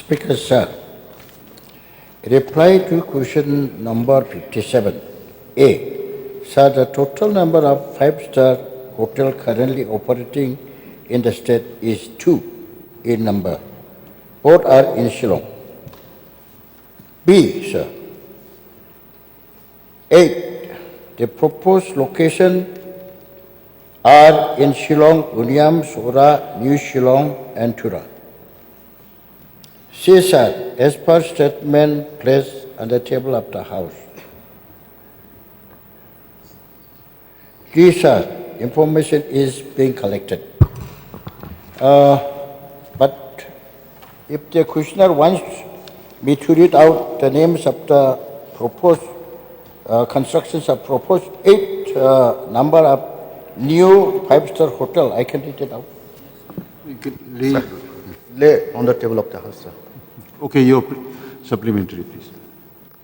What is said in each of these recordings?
Speaker Sir, reply to question number 57. A. Sir, the total number of five-star hotels currently operating in the state is 2 in number. Both are in Shillong. B. Sir. 8. The proposed location are in Shillong, Uniam, Sora, New Shillong, and Tura. C. Sir, as per statement placed on the table of the House. D. Sir, information is being collected. But if the questioner wants me to read out the names of the proposed constructions of proposed 8 number of new five-star hotel, I can read it out. You can lay, Lay on the table of the House, sir. okay, your supplementary, please.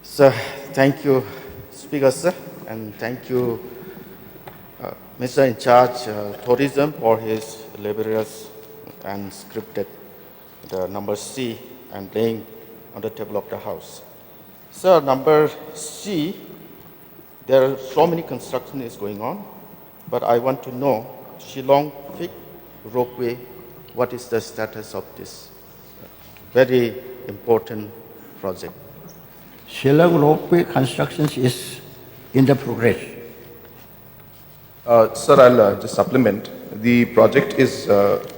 Sir, thank you, Speaker, sir, and thank you, Mr. In charge tourism for his laborious and scripted the number C and laying on the table of the House. Sir, number C, there are so many construction is going on, but I want to know Shillong Peak Ropeway, what is the status of this very important project? Shillong Ropeway construction is in the progress. Sir, I'll just supplement. The project is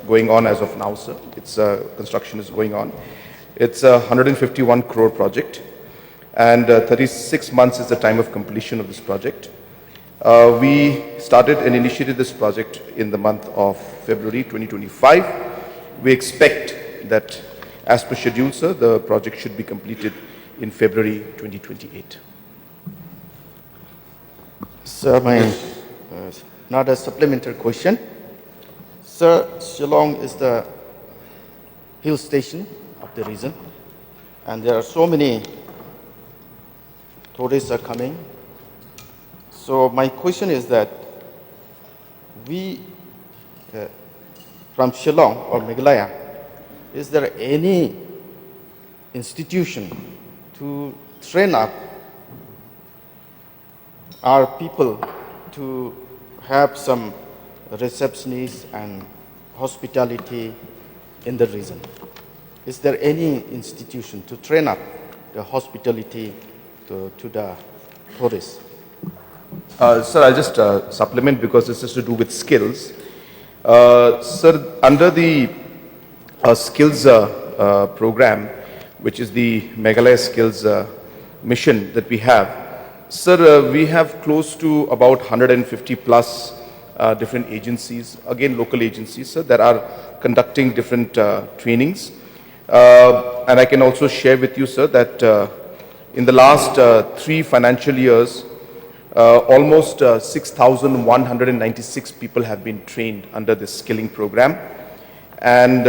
going on as of now, sir. Its construction is going on. It's a 151 crore project, and 36 months is the time of completion of this project. We started and initiated this project in the month of February 2025. We expect that, as per schedule, sir, the project should be completed in February 2028. Sir, my not a supplementary question. Sir, Shillong is the hill station of the region, and there are so many tourists are coming. So my question is that we, from Shillong or Meghalaya, is there any institution to train up our people to have some receptionists and hospitality in the region? Is there any institution to train up the hospitality to the tourists? Sir, I'll just supplement because this is to do with skills. Sir, under the skills program, which is the Meghalaya Skills mission that we have, sir, we have close to about 150 plus different agencies, again local agencies, sir, that are conducting different trainings. And I can also share with you, sir, that in the last 3 financial years, almost 6,196 people have been trained under this skilling program. And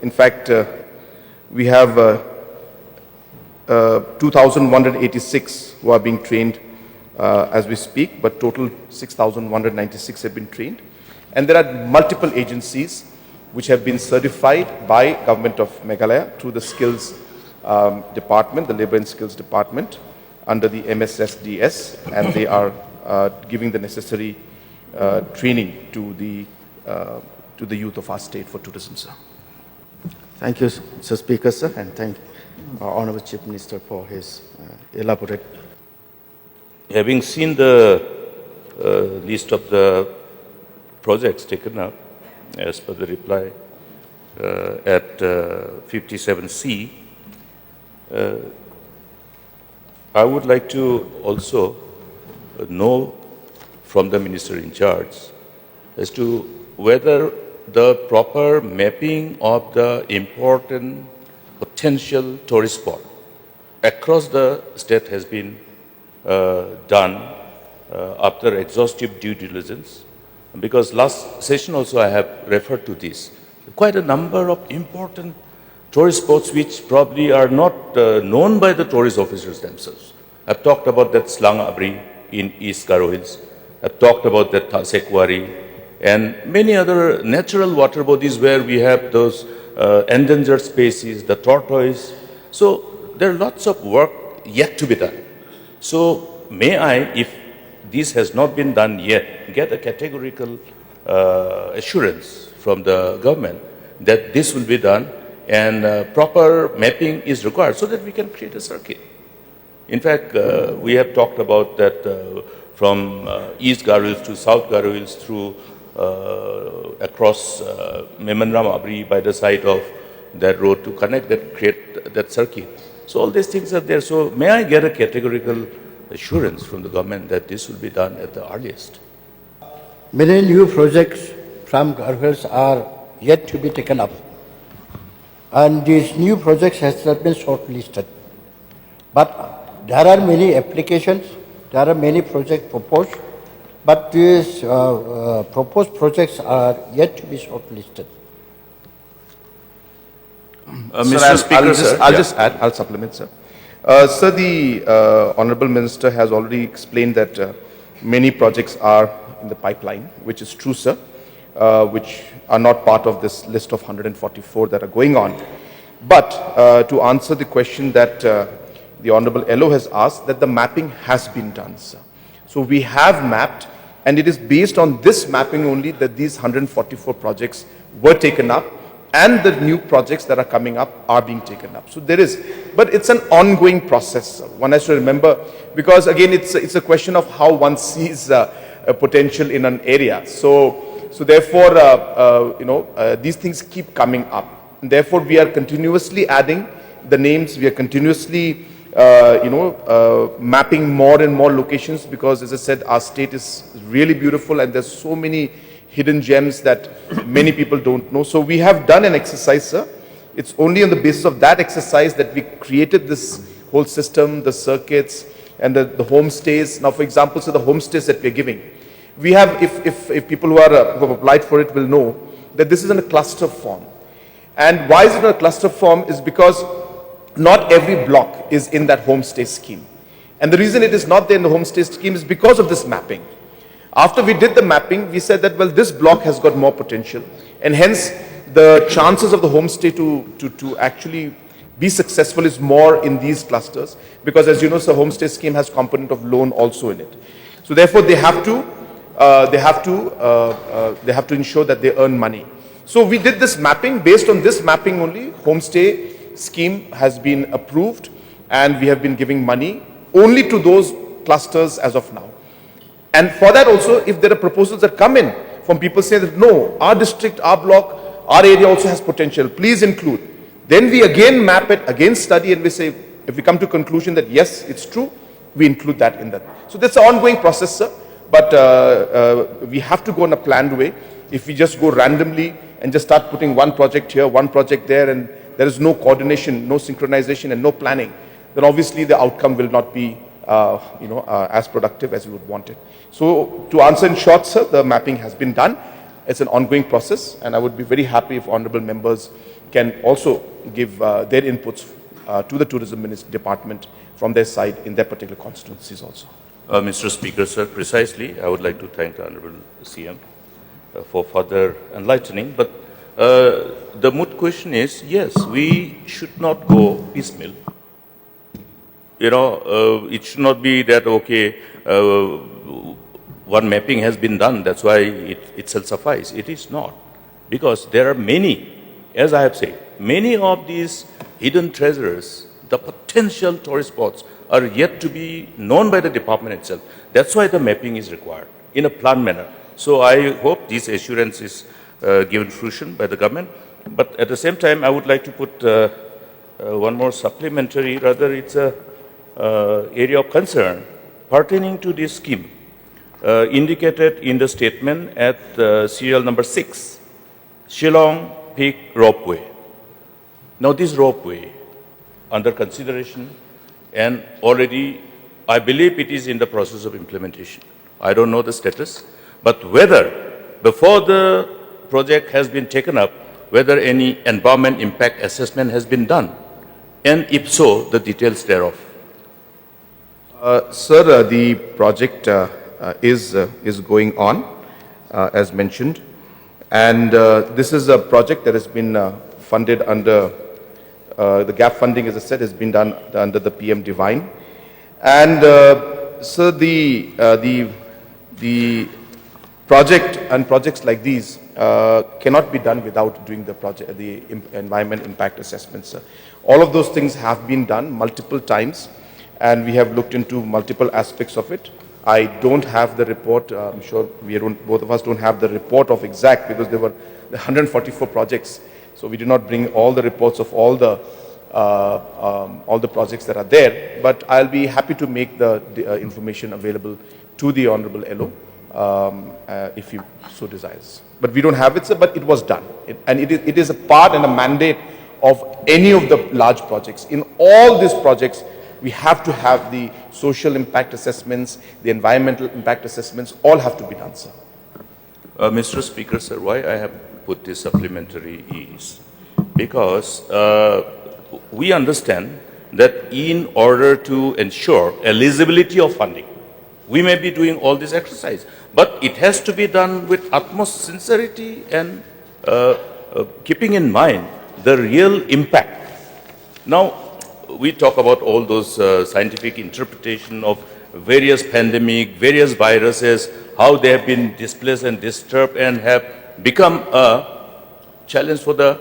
in fact, we have 2,186 who are being trained as we speak, but total 6,196 have been trained. And there are multiple agencies which have been certified by Government of Meghalaya through the skills department, the Labour and Skills Department, under the MSSDS, and they are giving the necessary training to the youth of our state for tourism, sir. Thank you, Mr. Speaker, sir, and thank Honorable Chief Minister for his elaborate. Having seen the list of the projects taken up as per the reply at 57C, I would like to also know from the Minister in charge as to whether the proper mapping of the important potential tourist spot across the state has been done after exhaustive due diligence. Because last session also I have referred to this. Quite a number of important tourist spots which probably are not known by the tourist officers themselves. I've talked about that Slang Abri in East Garo Hills. I've talked about that Sekwari and many other natural water bodies where we have those endangered species, the tortoise. So there are lots of work yet to be done. So may I, if this has not been done yet, get a categorical assurance from the government that this will be done and proper mapping is required so that we can create a circuit. In fact, we have talked about that from East Garhwils to South Garhwils through across Memandram Abri by the side of that road to connect that, create that circuit. So all these things are there. So may I get a categorical assurance from the government that this will be done at the earliest? Many new projects from Garhwils are yet to be taken up. And these new projects has not been shortlisted. But there are many applications, there are many projects proposed, but these proposed projects are yet to be shortlisted. Mr. Speaker, I'll just add, I'll supplement, sir. Sir, the Honorable Minister has already explained that many projects are in the pipeline, which is true, sir, which are not part of this list of 144 that are going on. But to answer the question that the Honorable LO has asked, that the mapping has been done, sir. So we have mapped, and it is based on this mapping only that these 144 projects were taken up, and the new projects that are coming up are being taken up. So there is, but it's an ongoing process, sir. One has to remember, because again, it's a question of how one sees a potential in an area. So therefore, these things keep coming up. And therefore, we are continuously adding the names. We are continuously, mapping more and more locations, because, as I said, our state is really beautiful, and there's so many hidden gems that many people don't know. So we have done an exercise, sir. It's only on the basis of that exercise that we created this whole system, the circuits, and the homestays. Now, for example, so the homestays that we're giving, we have, if people who have applied for it will know, that this is in a cluster form. And why is it in a cluster form is because not every block is in that homestay scheme. And the reason it is not there in the homestay scheme is because of this mapping. After we did the mapping, we said that, well, this block has got more potential, and hence the chances of the homestay to actually be successful is more in these clusters, because, as you know, the homestay scheme has component of loan also in it. So therefore, they have to ensure that they earn money. So we did this mapping. Based on this mapping only, homestay scheme has been approved, and we have been giving money only to those clusters as of now. And for that also, if there are proposals that come in from people saying that, no, our district, our block, our area also has potential, please include. Then we again map it, again study, and we say, if we come to conclusion that yes, it's true, we include that in that. So that's an ongoing process, sir. But we have to go in a planned way. If we just go randomly and just start putting one project here, one project there, and there is no coordination, no synchronization, and no planning, then obviously the outcome will not be as productive as we would want it. So to answer in short, sir, the mapping has been done. It's an ongoing process, and I would be very happy if honorable members can also give their inputs to the Tourism Department from their side in their particular constituencies also. Mr. Speaker, sir, precisely, I would like to thank the Honorable CM for further enlightening. But the moot question is, yes, we should not go piecemeal. It should not be that, okay, one mapping has been done, that's why it shall suffice. It is not. Because there are many, as I have said, many of these hidden treasures, the potential tourist spots, are yet to be known by the department itself. That's why the mapping is required in a planned manner. So I hope this assurance is given fruition by the government. But at the same time, I would like to put one more supplementary, rather it's a area of concern pertaining to this scheme indicated in the statement at serial number 6, Shillong Peak Ropeway. Now this ropeway under consideration, and already I believe it is in the process of implementation. I don't know the status, but whether before the project has been taken up, whether any environment impact assessment has been done, and if so, the details thereof. Sir, the project is going on, as mentioned, and this is a project that has been funded under, the gap funding, as I said, has been done under the PM Divine. And so the project and projects like these cannot be done without doing the environment impact assessments. All of those things have been done multiple times, and we have looked into multiple aspects of it. I don't have the report. I'm sure both of us don't have the report of exact, because there were 144 projects. So we did not bring all the reports of all the projects that are there. But I'll be happy to make the information available to the Honorable LO if you so desires. But we don't have it, sir, but it was done. It is a part and a mandate of any of the large projects. In all these projects, we have to have the social impact assessments, the environmental impact assessments, all have to be done, sir. Mr. Speaker, sir, why I have put this supplementary is because we understand that in order to ensure eligibility of funding, we may be doing all this exercise, but it has to be done with utmost sincerity and keeping in mind the real impact. Now, we talk about all those scientific interpretation of various pandemic, various viruses, how they have been displaced and disturbed and have become a challenge for the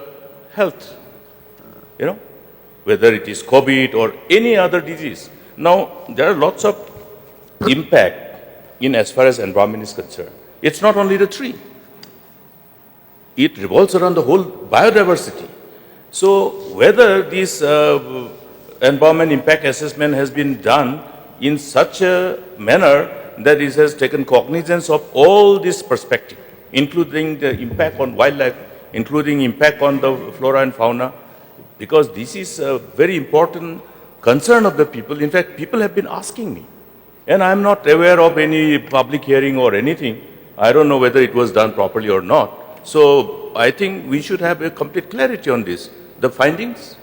health, whether it is COVID or any other disease. Now, there are lots of impact in as far as environment is concerned. It's not only the tree. It revolves around the whole biodiversity. So whether this environment impact assessment has been done in such a manner that it has taken cognizance of all this perspective, including the impact on wildlife, including impact on the flora and fauna, because this is a very important concern of the people. In fact, people have been asking me, and I'm not aware of any public hearing or anything. I don't know whether it was done properly or not. So I think we should have a complete clarity on this. The findings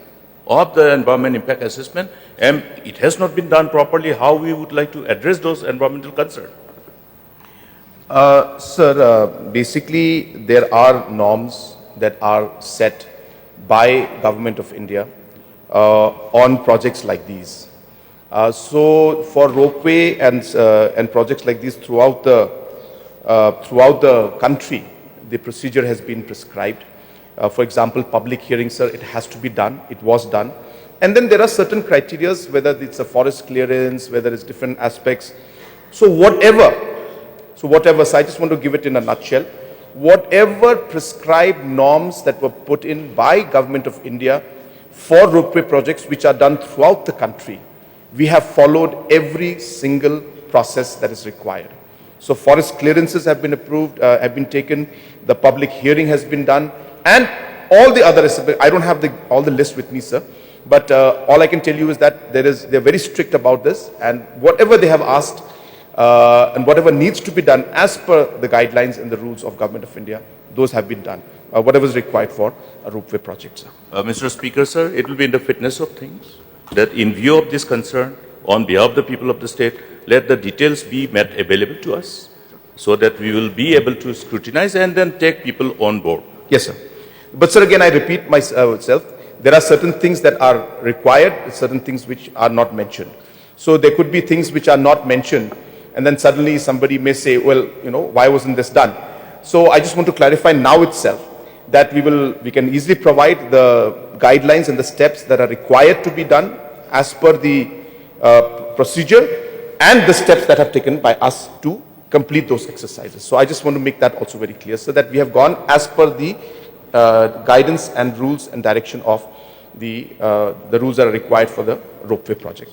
of the environment impact assessment, and it has not been done properly, how we would like to address those environmental concerns. Sir, basically there are norms that are set by Government of India on projects like these. So for ropeway and projects like these throughout the country, the procedure has been prescribed. For example, public hearing, sir, it has to be done. It was done. And then there are certain criteria, whether it's a forest clearance, whether it's different aspects. So whatever, so I just want to give it in a nutshell. Whatever prescribed norms that were put in by Government of India for ropeway projects which are done throughout the country, we have followed every single process that is required. So forest clearances have been approved, have been taken, the public hearing has been done, and all the other, I don't have all the list with me, sir, but all I can tell you is that they're very strict about this, and whatever they have asked and whatever needs to be done as per the guidelines and the rules of Government of India, those have been done, whatever is required for a ropeway project, sir. Mr. Speaker, sir, it will be in the fitness of things that in view of this concern, on behalf of the people of the state, let the details be made available to us so that we will be able to scrutinize and then take people on board. Yes, sir. But sir, again, I repeat myself, there are certain things that are required, certain things which are not mentioned. So there could be things which are not mentioned, and then suddenly somebody may say, well, why wasn't this done? So I just want to clarify now itself that we can easily provide the guidelines and the steps that are required to be done as per the procedure and the steps that have taken by us to complete those exercises. So I just want to make that also very clear, so that we have gone as per the guidance and rules and direction of the rules that are required for the ropeway project.